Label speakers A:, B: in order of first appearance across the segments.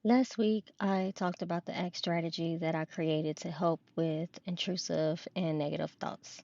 A: Last week, I talked about the ACT strategy that I created to help with intrusive and negative thoughts.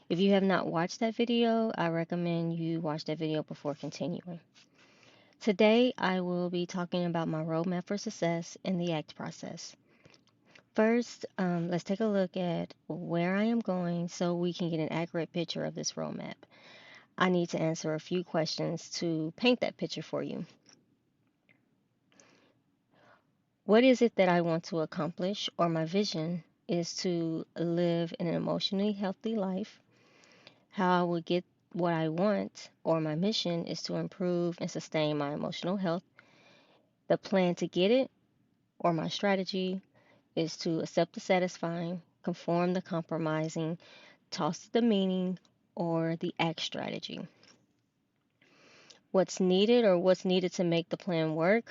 A: If you have not watched that video, I recommend you watch that video before continuing. Today, I will be talking about my roadmap for success in the ACT process. First, let's take a look at where I am going so we can get an accurate picture of this roadmap. I need to answer a few questions to paint that picture for you. What is it that I want to accomplish, or my vision is to live an emotionally healthy life? How I will get what I want, or my mission is to improve and sustain my emotional health. The plan to get it, or my strategy, is to accept the satisfying, conform the compromising, toss the meaning, or the act strategy. What's needed to make the plan work,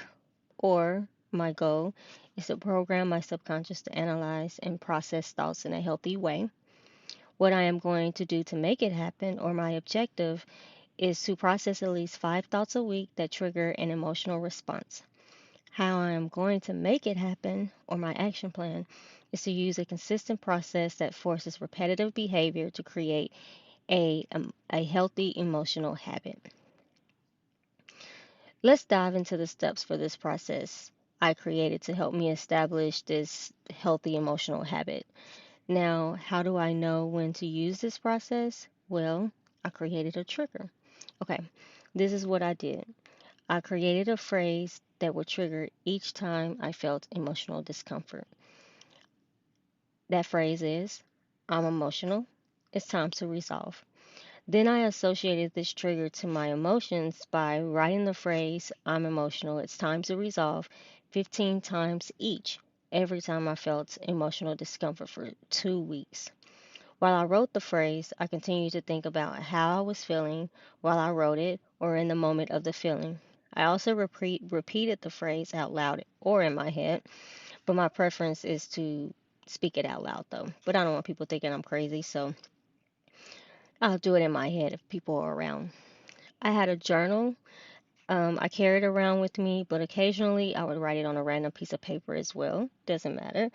A: or my goal is to program my subconscious to analyze and process thoughts in a healthy way. What I am going to do to make it happen, or my objective, is to process at least 5 thoughts a week that trigger an emotional response. How I am going to make it happen, or my action plan, is to use a consistent process that forces repetitive behavior to create a healthy emotional habit. Let's dive into the steps for this process I created to help me establish this healthy emotional habit. Now, how do I know when to use this process? Well, I created a trigger. Okay, this is what I did. I created a phrase that would trigger each time I felt emotional discomfort. That phrase is, I'm emotional. It's time to resolve. Then I associated this trigger to my emotions by writing the phrase, I'm emotional, it's time to resolve, 15 times each, every time I felt emotional discomfort for 2 weeks. While I wrote the phrase, I continued to think about how I was feeling while I wrote it or in the moment of the feeling. I also repeated the phrase out loud or in my head, but my preference is to speak it out loud though. But I don't want people thinking I'm crazy, so I'll do it in my head if people are around. I had a journal I carried around with me, but occasionally I would write it on a random piece of paper as well. Doesn't matter.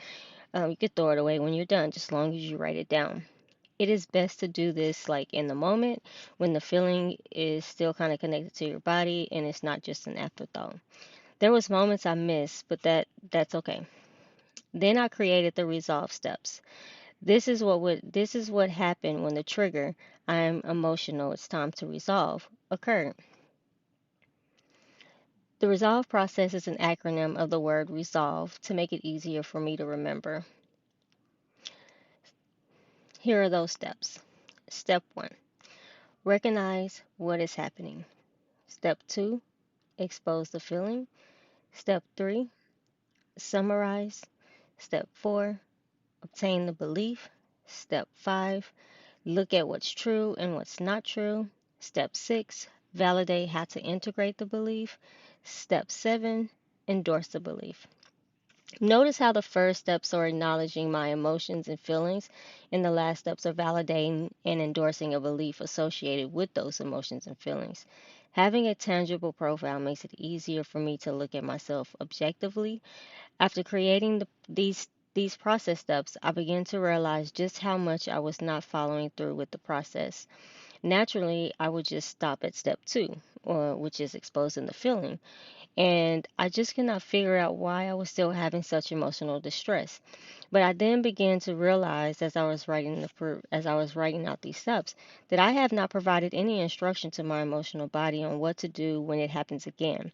A: You could throw it away when you're done, just as long as you write it down. It is best to do this like in the moment when the feeling is still kind of connected to your body and it's not just an afterthought. There was moments I missed, but that's okay. Then I created the resolve steps. This is what happened when the trigger, I'm emotional, it's time to resolve, occurred. The resolve process is an acronym of the word resolve to make it easier for me to remember. Here are those steps. Step 1, recognize what is happening. Step 2, expose the feeling. Step 3, summarize. Step 4, obtain the belief. Step 5, look at what's true and what's not true. Step 6, validate how to integrate the belief. Step 7, endorse the belief. Notice how the first steps are acknowledging my emotions and feelings, and the last steps are validating and endorsing a belief associated with those emotions and feelings. Having a tangible profile makes it easier for me to look at myself objectively. After creating these process steps, I began to realize just how much I was not following through with the process. Naturally, I would just stop at step 2, which is exposing the feeling, and I just could not figure out why I was still having such emotional distress. But I then began to realize as I was writing out these steps that I have not provided any instruction to my emotional body on what to do when it happens again.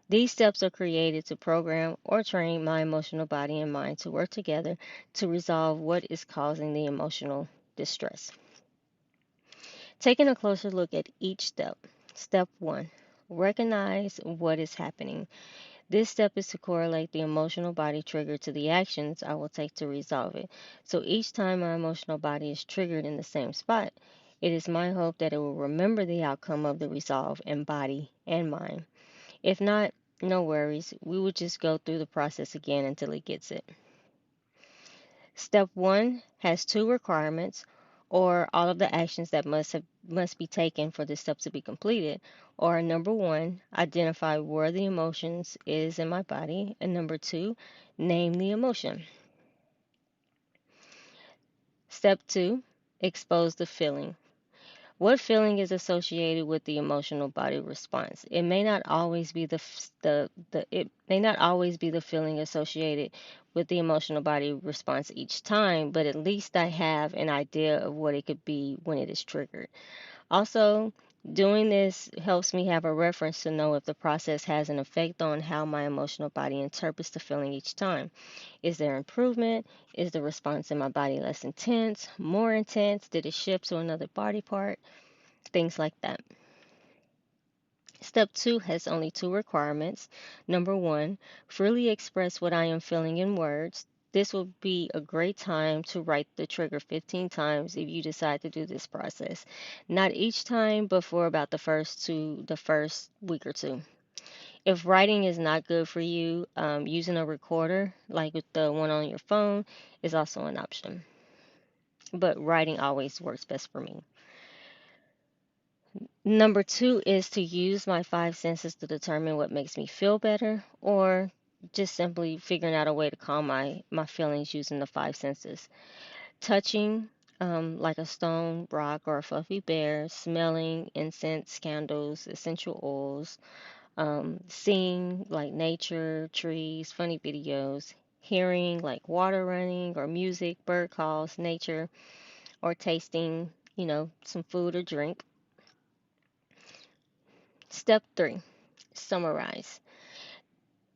A: These steps are created to program or train my emotional body and mind to work together to resolve what is causing the emotional distress. Taking a closer look at each step. Step 1, recognize what is happening. This step is to correlate the emotional body trigger to the actions I will take to resolve it. So each time my emotional body is triggered in the same spot, it is my hope that it will remember the outcome of the resolve in body and mind. If not, no worries. We will just go through the process again until it gets it. Step 1 has two requirements. or all of the actions that must be taken for this step to be completed. Or number one, identify where the emotions is in my body, and number two, name the emotion. Step two, expose the feeling. What feeling is associated with the emotional body response? It may not always be it may not always be the feeling associated with the emotional body response each time, but at least I have an idea of what it could be when it is triggered. Also, doing this helps me have a reference to know if the process has an effect on how my emotional body interprets the feeling each time. Is there improvement? Is the response in my body less intense, more intense? Did it shift to another body part? Things like that. Step two has only two requirements. Number one, freely express what I am feeling in words. This will be a great time to write the trigger 15 times if you decide to do this process. Not each time, but for about the first week or two. If writing is not good for you, using a recorder, like with the one on your phone, is also an option. But writing always works best for me. Number two is to use my five senses to determine what makes me feel better, or just simply figuring out a way to calm my feelings using the five senses. Touching, like a stone, rock, or a fluffy bear, smelling, incense, candles, essential oils, seeing, like nature, trees, funny videos, hearing, like water running or music, bird calls, nature, or tasting, some food or drink. Step three, summarize.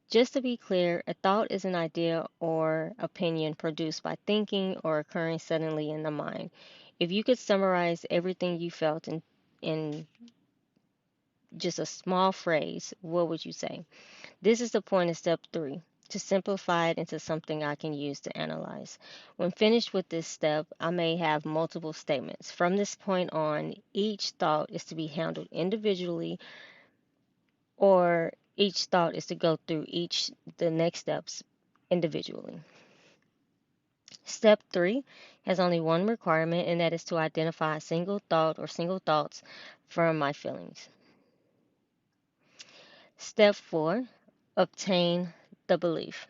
A: Just to be clear, a thought is an idea or opinion produced by thinking or occurring suddenly in the mind. If you could summarize everything you felt in just a small phrase, what would you say? This is the point of step three, to simplify it into something I can use to analyze. When finished with this step, I may have multiple statements. From this point on, each thought is to be handled individually, or each thought is to go through the next steps individually. Step three has only one requirement, and that is to identify a single thought or single thoughts from my feelings. Step four, obtain the belief.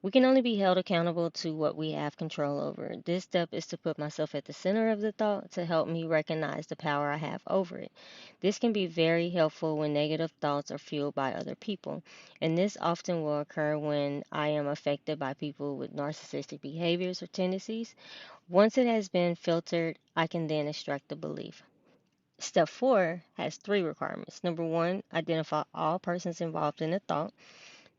A: We can only be held accountable to what we have control over. This step is to put myself at the center of the thought to help me recognize the power I have over it. This can be very helpful when negative thoughts are fueled by other people, and this often will occur when I am affected by people with narcissistic behaviors or tendencies. Once it has been filtered, I can then extract the belief. Step four has three requirements. Number one, identify all persons involved in the thought.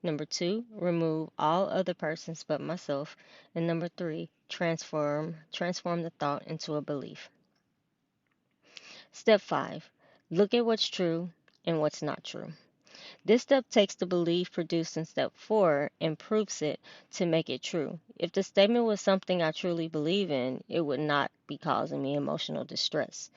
A: Number two, remove all other persons but myself. And number three, transform the thought into a belief. Step five, look at what's true and what's not true. This step takes the belief produced in step four and proves it to make it true. If the statement was something I truly believe in, it would not be causing me emotional distress.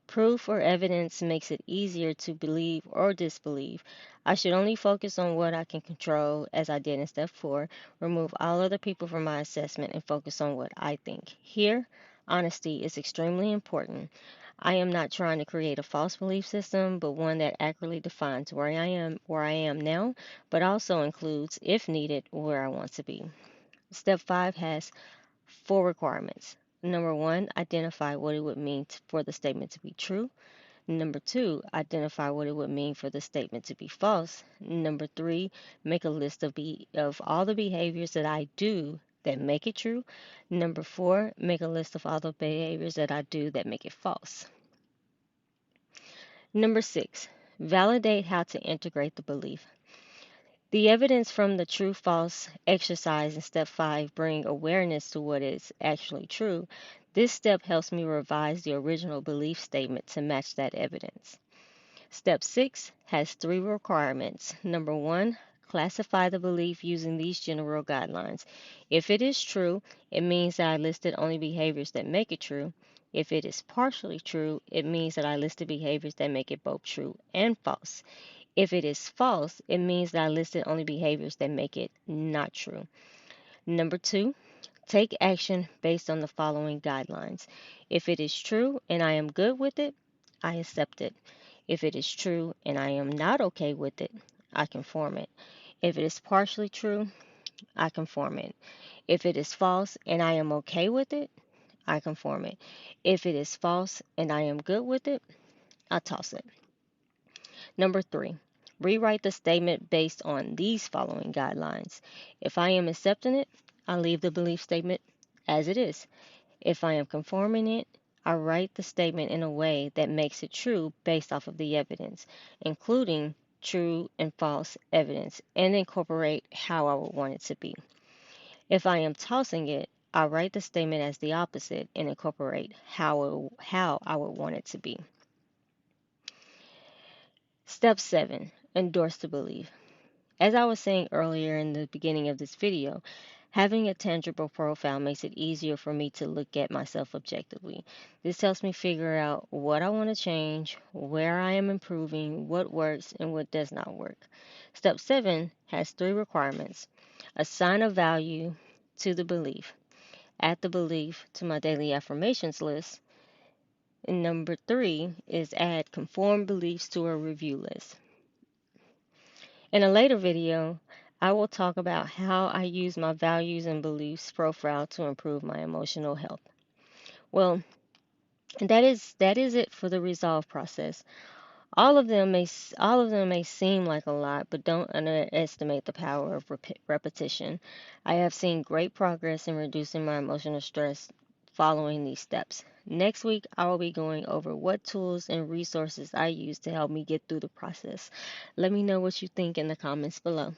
A: Proof or evidence makes it easier to believe or disbelieve. I should only focus on what I can control, as I did in step four, remove all other people from my assessment, and focus on what I think. Here, honesty is extremely important. I am not trying to create a false belief system, but one that accurately defines where I am now, but also includes, if needed, where I want to be. Step five has four requirements. Number one, identify what it would mean for the statement to be true. Number two, identify what it would mean for the statement to be false. Number three, make a list of all the behaviors that I do that make it true. Number four, make a list of all the behaviors that I do that make it false. Number six, validate how to integrate the belief. The evidence from the true false exercise in step five bring awareness to what is actually true. This step helps me revise the original belief statement to match that evidence. Step six has three requirements. Number one, classify the belief using these general guidelines. If it is true, it means that I listed only behaviors that make it true. If it is partially true, it means that I listed behaviors that make it both true and false. If it is false, it means that I listed only behaviors that make it not true. Number two, Take action based on the following guidelines. If it is true and I am good with it, I accept it. If it is true and I am not okay with it, I conform it. If it is partially true, I conform it. If it is false and I am okay with it, I conform it. If it is false and I am good with it, I toss it. Number 3, rewrite the statement based on these following guidelines. If I am accepting it, I leave the belief statement as it is. If I am conforming it, I write the statement in a way that makes it true based off of the evidence, including true and false evidence, and incorporate how I would want it to be. If I am tossing it, I write the statement as the opposite and incorporate how I would want it to be. Step 7, endorse the belief. As I was saying earlier in the beginning of this video, having a tangible profile makes it easier for me to look at myself objectively. This helps me figure out what I want to change, where I am improving, what works, and what does not work. Step 7 has 3 requirements. Assign a value to the belief. Add the belief to my daily affirmations list. And number 3 is add conform beliefs to a review list. In a later video, I will talk about how I use my values and beliefs profile to improve my emotional health. Well, that is it for the resolve process. All of them may seem like a lot, but don't underestimate the power of repetition. I have seen great progress in reducing my emotional stress following these steps. Next week, I will be going over what tools and resources I use to help me get through the process. Let me know what you think in the comments below.